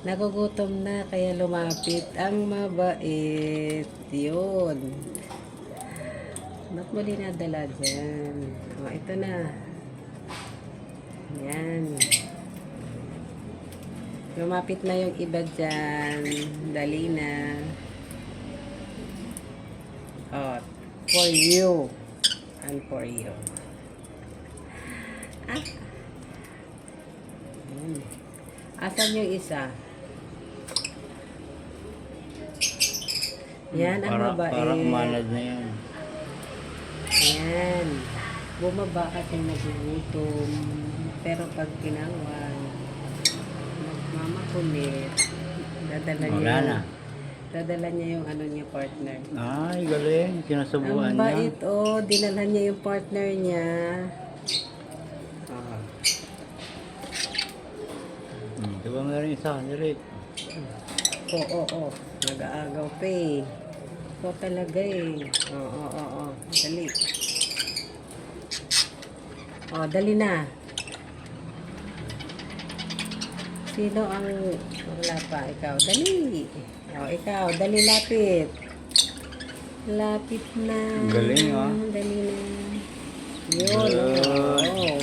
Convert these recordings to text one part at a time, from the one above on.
Nagugutom na kaya lumapit ang mabait. Yun. Ba't mo dinadala dyan? O, ito na. Yan. Lumapit na yung iba dyan. Dali na. Oh, for you. And for you. Ah. Asan yung isa? Yan ang mabait. Para umanad na yan. Yan. Bumaba kasi nagugutom. Pero pag tinawag, magmamakulit. Dadala niya. Wala na. Dadala niya yung ano niya, partner. Ay, galing. Kinasubuan Ang niya. bait, oh. Dinala niya yung partner niya. Diba mo na rin isa, dali. Oo. Nag-aagaw pa eh. Ikaw talaga eh. Oo. Dali. Oh, dali na. Sino ang wala pa? Ikaw. Dali. Oh, ikaw. Dali, lapit. Lapit na. Galing, ah. Dali na. Yun. Oh.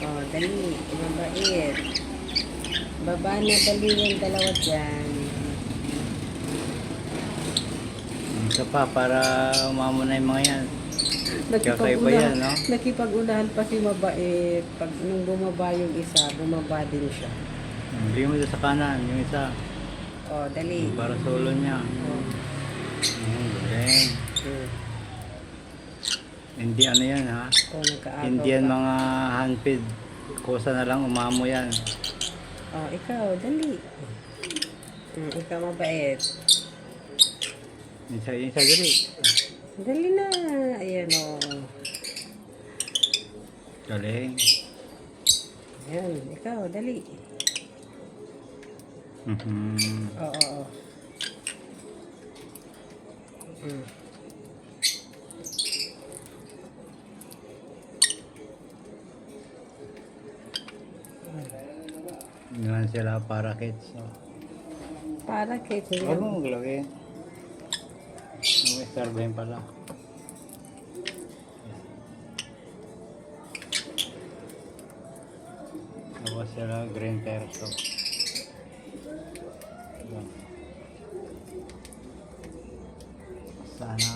Oh, dali. Mabait. Baba na, dali yung dalawa dyan. Isa pa, para umamo na yung mga yan. Kakaiba yan, no? Nakipag-unahan pa si mabait. Pag nung bumaba yung isa, bumaba din siya. Bigyan mo sa kanan, yung isa. Oh, dali. Para solo niya. Oh. Galing. Hindi ano yan, ha? Oh, nagkaagaw Hindi yan pa. mga handfeed. Kusa na lang, umamo yan. Oh, ikaw, dali. Ikaw mabait. Isa dali. Dali na. Ayan, oh. Galing. Ayan, ikaw, dali. Oo. Yan sila para kids. So. Para kay Huwag mo maglagay. May starbahin pala. Tapos sila green perso. Sana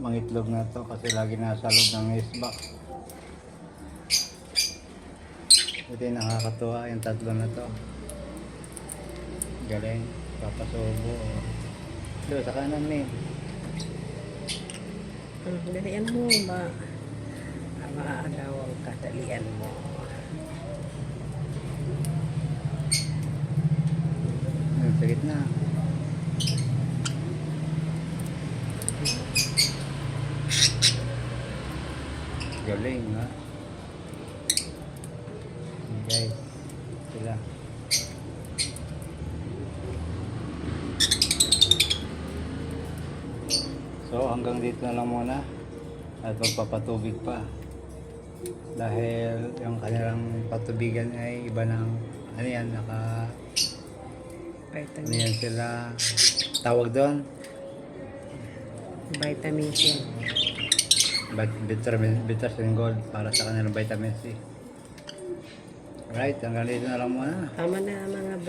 mangitlog na to kasi lagi nasa loob ng isba. Ito yung nakakatuwa yung tatlo na to. Galing, papasubo. Ito sa kanan eh. Dalian mo ba? Maaagawang ka, dalian mo. Sa gitna. Galing ha. Guys, sila. So hanggang dito na lang muna at magpapatubig pa dahil yung kanilang patubigan ay iba ng ano yan, ano Vitamin. yan sila tawag doon, Vitamin C. vitamin gold para sa kanilang vitamin C. Right, hanggang dito na lang muna. Tama na mga